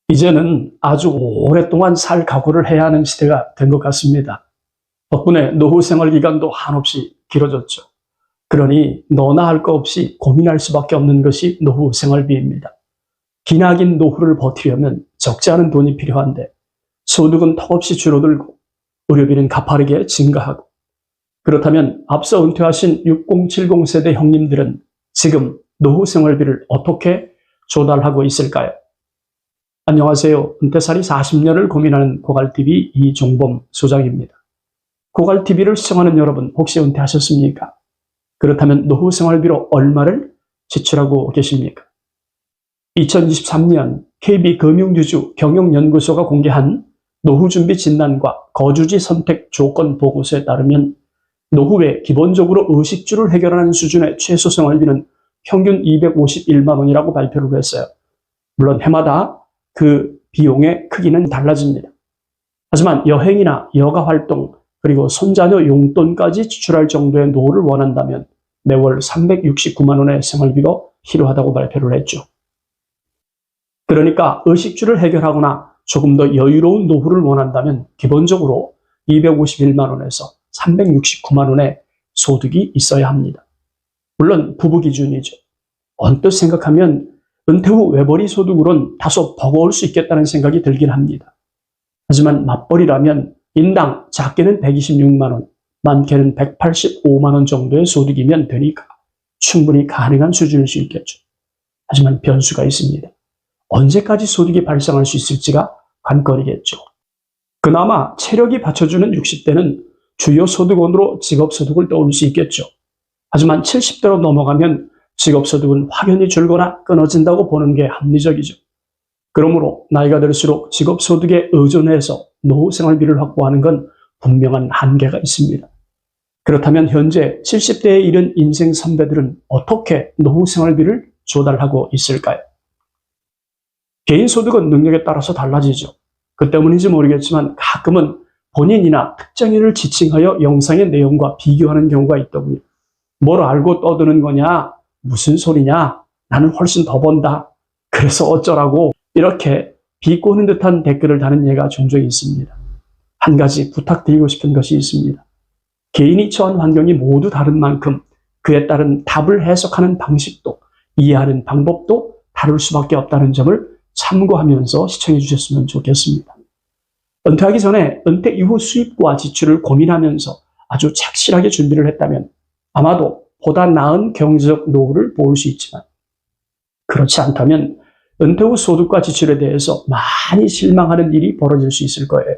이제는 아주 오랫동안 살 각오를 해야 하는 시대가 된 것 같습니다. 덕분에 노후 생활 기간도 한없이 길어졌죠. 그러니 너나 할 거 없이 고민할 수밖에 없는 것이 노후 생활비입니다. 기나긴 노후를 버티려면 적지 않은 돈이 필요한데 소득은 턱없이 줄어들고 의료비는 가파르게 증가하고, 그렇다면 앞서 은퇴하신 6070 세대 형님들은 지금 노후 생활비를 어떻게 조달하고 있을까요? 안녕하세요. 은퇴살이 40년을 고민하는 고갈TV 이종범 소장입니다. 고갈TV를 시청하는 여러분, 혹시 은퇴하셨습니까? 그렇다면 노후 생활비로 얼마를 지출하고 계십니까? 2023년 KB금융주주 경영연구소가 공개한 노후준비 진단과 거주지 선택 조건 보고서에 따르면 노후에 기본적으로 의식주를 해결하는 수준의 최소 생활비는 평균 251만 원이라고 발표를 했어요. 물론 해마다 그 비용의 크기는 달라집니다. 하지만 여행이나 여가 활동, 그리고 손자녀 용돈까지 지출할 정도의 노후를 원한다면 매월 369만 원의 생활비가 필요하다고 발표를 했죠. 그러니까 의식주를 해결하거나 조금 더 여유로운 노후를 원한다면 기본적으로 251만 원에서 369만 원의 소득이 있어야 합니다. 물론 부부 기준이죠. 언뜻 생각하면 은퇴 후 외벌이 소득으론 다소 버거울 수 있겠다는 생각이 들긴 합니다. 하지만 맞벌이라면 인당 작게는 126만 원, 많게는 185만 원 정도의 소득이면 되니까 충분히 가능한 수준일 수 있겠죠. 하지만 변수가 있습니다. 언제까지 소득이 발생할 수 있을지가 관건이겠죠. 그나마 체력이 받쳐주는 60대는 주요 소득원으로 직업소득을 떠올 수 있겠죠. 하지만 70대로 넘어가면 직업소득은 확연히 줄거나 끊어진다고 보는 게 합리적이죠. 그러므로 나이가 들수록 직업소득에 의존해서 노후 생활비를 확보하는 건 분명한 한계가 있습니다. 그렇다면 현재 70대에 이른 인생 선배들은 어떻게 노후 생활비를 조달하고 있을까요? 개인 소득은 능력에 따라서 달라지죠. 그 때문인지 모르겠지만 가끔은 본인이나 특정인을 지칭하여 영상의 내용과 비교하는 경우가 있더군요. 뭘 알고 떠드는 거냐? 무슨 소리냐? 나는 훨씬 더 번다. 그래서 어쩌라고, 이렇게 비꼬는 듯한 댓글을 다는 예가 종종 있습니다. 한 가지 부탁드리고 싶은 것이 있습니다. 개인이 처한 환경이 모두 다른 만큼 그에 따른 답을 해석하는 방식도, 이해하는 방법도 다를 수밖에 없다는 점을 참고하면서 시청해 주셨으면 좋겠습니다. 은퇴하기 전에 은퇴 이후 수입과 지출을 고민하면서 아주 착실하게 준비를 했다면 아마도 보다 나은 경제적 노후를 보일 수 있지만, 그렇지 않다면 은퇴 후 소득과 지출에 대해서 많이 실망하는 일이 벌어질 수 있을 거예요.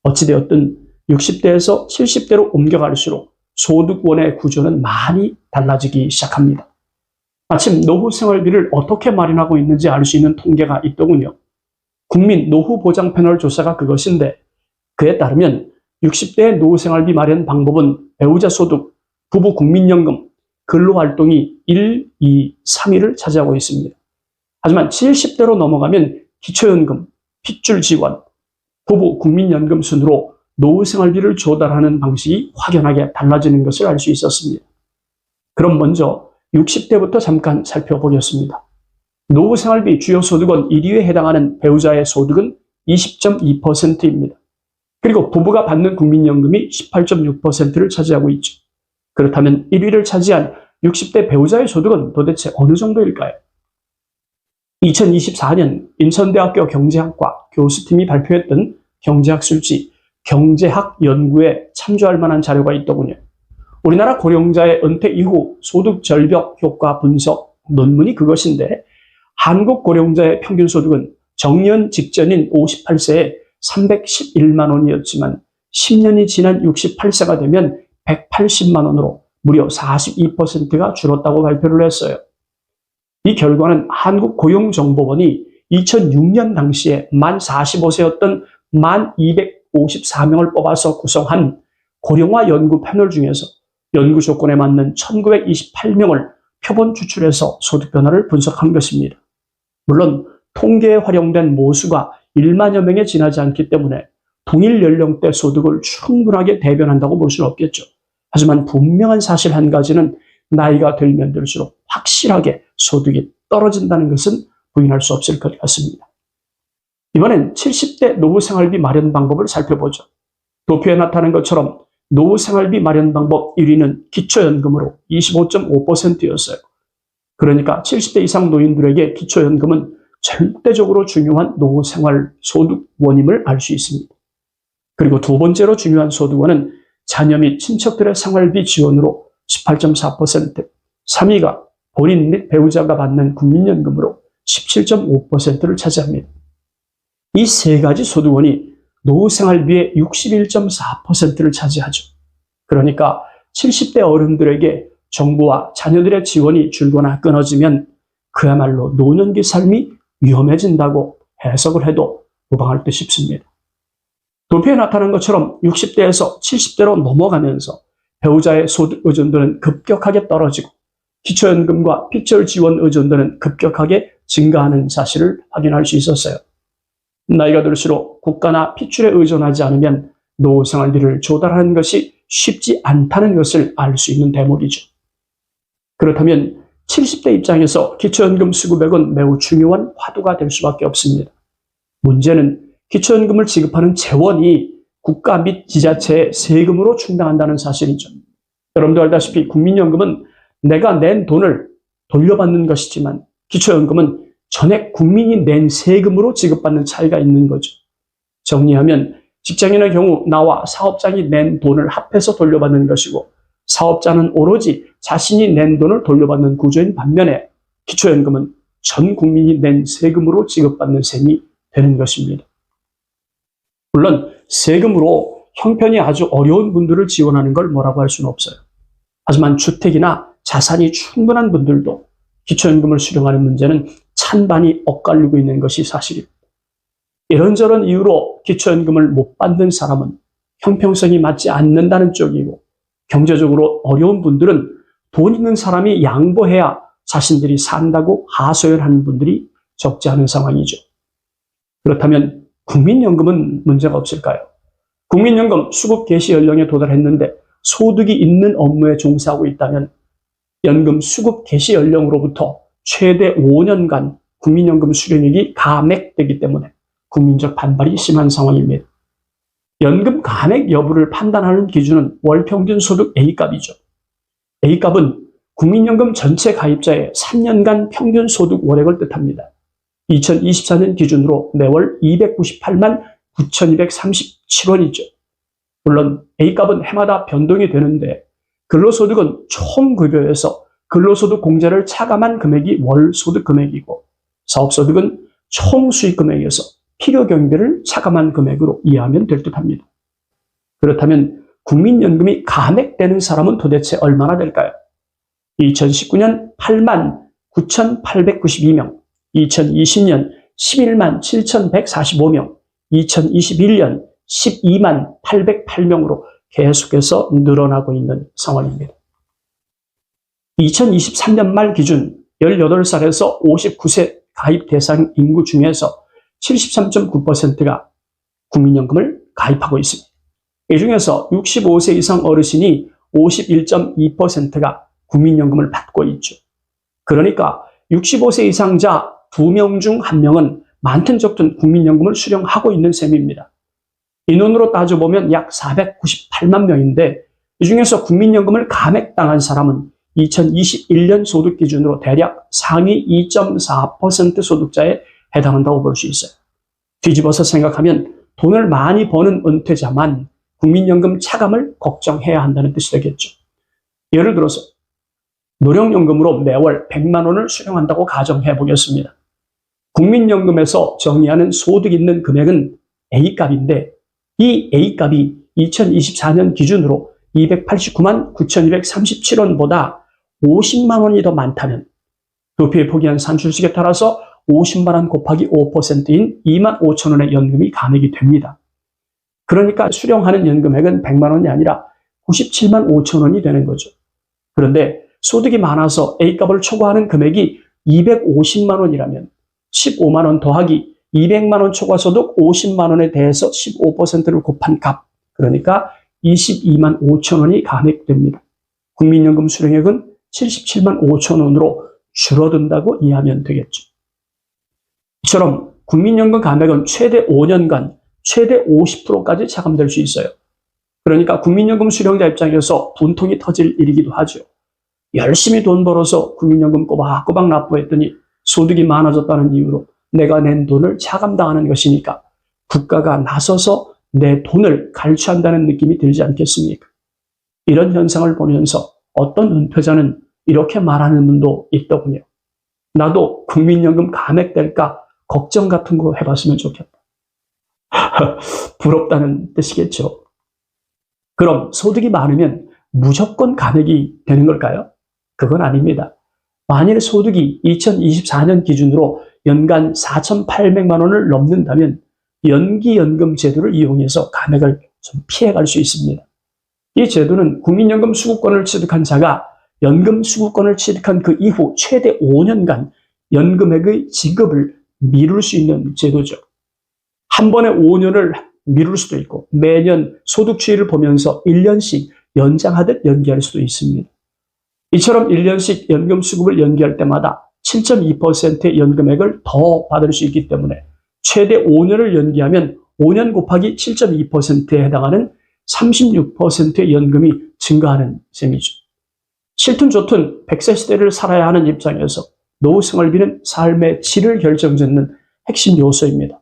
어찌되었든 60대에서 70대로 옮겨갈수록 소득원의 구조는 많이 달라지기 시작합니다. 마침 노후 생활비를 어떻게 마련하고 있는지 알 수 있는 통계가 있더군요. 국민 노후 보장 패널 조사가 그것인데, 그에 따르면 60대의 노후 생활비 마련 방법은 배우자 소득, 부부 국민연금, 근로활동이 1, 2, 3위를 차지하고 있습니다. 하지만 70대로 넘어가면 기초연금, 핏줄 지원, 부부 국민연금 순으로 노후 생활비를 조달하는 방식이 확연하게 달라지는 것을 알 수 있었습니다. 그럼 먼저 60대부터 잠깐 살펴보겠습니다. 노후 생활비 주요 소득원 1위에 해당하는 배우자의 소득은 20.2%입니다. 그리고 부부가 받는 국민연금이 18.6%를 차지하고 있죠. 그렇다면 1위를 차지한 60대 배우자의 소득은 도대체 어느 정도일까요? 2024년 인천대학교 경제학과 교수팀이 발표했던 경제학 술지, 경제학 연구에 참조할 만한 자료가 있더군요. 우리나라 고령자의 은퇴 이후 소득 절벽 효과 분석 논문이 그것인데, 한국 고령자의 평균 소득은 정년 직전인 58세에 311만 원이었지만 10년이 지난 68세가 되면 180만 원으로 무려 42%가 줄었다고 발표를 했어요. 이 결과는 한국고용정보원이 2006년 당시에 만 45세였던 1254명을 뽑아서 구성한 고령화 연구 패널 중에서 연구 조건에 맞는 1928명을 표본 추출해서 소득 변화를 분석한 것입니다. 물론 통계에 활용된 모수가 1만여 명에 지나지 않기 때문에 동일 연령대 소득을 충분하게 대변한다고 볼 수는 없겠죠. 하지만 분명한 사실 한 가지는 나이가 들면 들수록 확실하게 소득이 떨어진다는 것은 부인할 수 없을 것 같습니다. 이번엔 70대 노후생활비 마련 방법을 살펴보죠. 도표에 나타난 것처럼 노후생활비 마련 방법 1위는 기초연금으로 25.5%였어요. 그러니까 70대 이상 노인들에게 기초연금은 절대적으로 중요한 노후생활 소득원임을 알 수 있습니다. 그리고 두 번째로 중요한 소득원은 자녀 및 친척들의 생활비 지원으로 18.4%, 3위가 본인 및 배우자가 받는 국민연금으로 17.5%를 차지합니다. 이 세 가지 소득원이 노후생활비의 61.4%를 차지하죠. 그러니까 70대 어른들에게 정부와 자녀들의 지원이 줄거나 끊어지면 그야말로 노년기 삶이 위험해진다고 해석을 해도 무방할 듯 싶습니다. 도표에 나타난 것처럼 60대에서 70대로 넘어가면서 배우자의 소득 의존도는 급격하게 떨어지고 기초연금과 픽처 지원 의존도는 급격하게 증가하는 사실을 확인할 수 있었어요. 나이가 들수록 국가나 픽처에 의존하지 않으면 노후 생활비를 조달하는 것이 쉽지 않다는 것을 알 수 있는 대목이죠. 그렇다면 70대 입장에서 기초연금 수급액은 매우 중요한 화두가 될 수밖에 없습니다. 문제는 기초연금을 지급하는 재원이 국가 및 지자체의 세금으로 충당한다는 사실이죠. 여러분도 알다시피 국민연금은 내가 낸 돈을 돌려받는 것이지만 기초연금은 전액 국민이 낸 세금으로 지급받는 차이가 있는 거죠. 정리하면 직장인의 경우 나와 사업장이 낸 돈을 합해서 돌려받는 것이고 사업자는 오로지 자신이 낸 돈을 돌려받는 구조인 반면에 기초연금은 전 국민이 낸 세금으로 지급받는 셈이 되는 것입니다. 물론 세금으로 형편이 아주 어려운 분들을 지원하는 걸 뭐라고 할 수는 없어요. 하지만 주택이나 자산이 충분한 분들도 기초연금을 수령하는 문제는 찬반이 엇갈리고 있는 것이 사실입니다. 이런저런 이유로 기초연금을 못 받는 사람은 형평성이 맞지 않는다는 쪽이고 경제적으로 어려운 분들은 돈 있는 사람이 양보해야 자신들이 산다고 하소연하는 분들이 적지 않은 상황이죠. 그렇다면 국민연금은 문제가 없을까요? 국민연금 수급 개시 연령에 도달했는데 소득이 있는 업무에 종사하고 있다면 연금 수급 개시 연령으로부터 최대 5년간 국민연금 수령액이 감액되기 때문에 국민적 반발이 심한 상황입니다. 연금 감액 여부를 판단하는 기준은 월평균 소득 A값이죠. A값은 국민연금 전체 가입자의 3년간 평균 소득 월액을 뜻합니다. 2024년 기준으로 매월 298만 9,237원이죠. 물론 A값은 해마다 변동이 되는데 근로소득은 총급여에서 근로소득 공제를 차감한 금액이 월소득 금액이고 사업소득은 총수익 금액에서 필요경비를 차감한 금액으로 이해하면 될 듯합니다. 그렇다면 국민연금이 감액되는 사람은 도대체 얼마나 될까요? 2019년 8만 9,892명, 2020년 11만 7,145명, 2021년 12만 808명으로 계속해서 늘어나고 있는 상황입니다. 2023년 말 기준 18살에서 59세 가입 대상 인구 중에서 73.9%가 국민연금을 가입하고 있습니다. 이 중에서 65세 이상 어르신이 51.2%가 국민연금을 받고 있죠. 그러니까 65세 이상자 2명 중 1명은 많든 적든 국민연금을 수령하고 있는 셈입니다. 인원으로 따져보면 약 498만 명인데 이 중에서 국민연금을 감액당한 사람은 2021년 소득 기준으로 대략 상위 2.4% 소득자에 해당한다고 볼 수 있어요. 뒤집어서 생각하면 돈을 많이 버는 은퇴자만 국민연금 차감을 걱정해야 한다는 뜻이 되겠죠. 예를 들어서 노령연금으로 매월 100만 원을 수령한다고 가정해 보겠습니다. 국민연금에서 정의하는 소득 있는 금액은 A값인데 이 A값이 2024년 기준으로 289만 9,237원보다 50만 원이 더 많다면 도표에 포기한 산출식에 따라서 50만 원 곱하기 5%인 2만 5천 원의 연금이 감액이 됩니다. 그러니까 수령하는 연금액은 100만 원이 아니라 97만 5천 원이 되는 거죠. 그런데 소득이 많아서 A값을 초과하는 금액이 250만 원이라면 15만 원 더하기 200만 원 초과 소득 50만 원에 대해서 15%를 곱한 값, 그러니까 22만 5천 원이 감액됩니다. 국민연금 수령액은 77만 5천 원으로 줄어든다고 이해하면 되겠죠. 이처럼 국민연금 감액은 최대 5년간 최대 50%까지 차감될 수 있어요. 그러니까 국민연금 수령자 입장에서 분통이 터질 일이기도 하죠. 열심히 돈 벌어서 국민연금 꼬박꼬박 납부했더니 소득이 많아졌다는 이유로 내가 낸 돈을 차감당하는 것이니까 국가가 나서서 내 돈을 갈취한다는 느낌이 들지 않겠습니까? 이런 현상을 보면서 어떤 은퇴자는 이렇게 말하는 분도 있더군요. 나도 국민연금 감액될까 걱정 같은 거 해봤으면 좋겠다. 부럽다는 뜻이겠죠. 그럼 소득이 많으면 무조건 감액이 되는 걸까요? 그건 아닙니다. 만일 소득이 2024년 기준으로 연간 4,800만 원을 넘는다면 연기연금 제도를 이용해서 감액을 좀 피해갈 수 있습니다. 이 제도는 국민연금 수급권을 취득한 자가 연금 수급권을 취득한 그 이후 최대 5년간 연금액의 지급을 미룰 수 있는 제도죠. 한 번에 5년을 미룰 수도 있고 매년 소득 추이를 보면서 1년씩 연장하듯 연기할 수도 있습니다. 이처럼 1년씩 연금 수급을 연기할 때마다 7.2%의 연금액을 더 받을 수 있기 때문에 최대 5년을 연기하면 5년 곱하기 7.2%에 해당하는 36%의 연금이 증가하는 셈이죠. 싫든 좋든 100세 시대를 살아야 하는 입장에서 노후 생활비는 삶의 질을 결정짓는 핵심 요소입니다.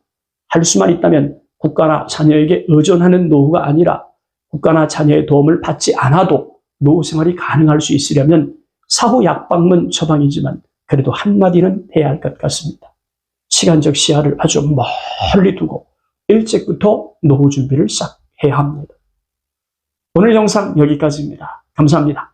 할 수만 있다면 국가나 자녀에게 의존하는 노후가 아니라 국가나 자녀의 도움을 받지 않아도 노후 생활이 가능할 수 있으려면 사후 약방문 처방이지만 그래도 한마디는 해야 할 것 같습니다. 시간적 시야를 아주 멀리 두고 일찍부터 노후 준비를 시작해야 합니다. 오늘 영상 여기까지입니다. 감사합니다.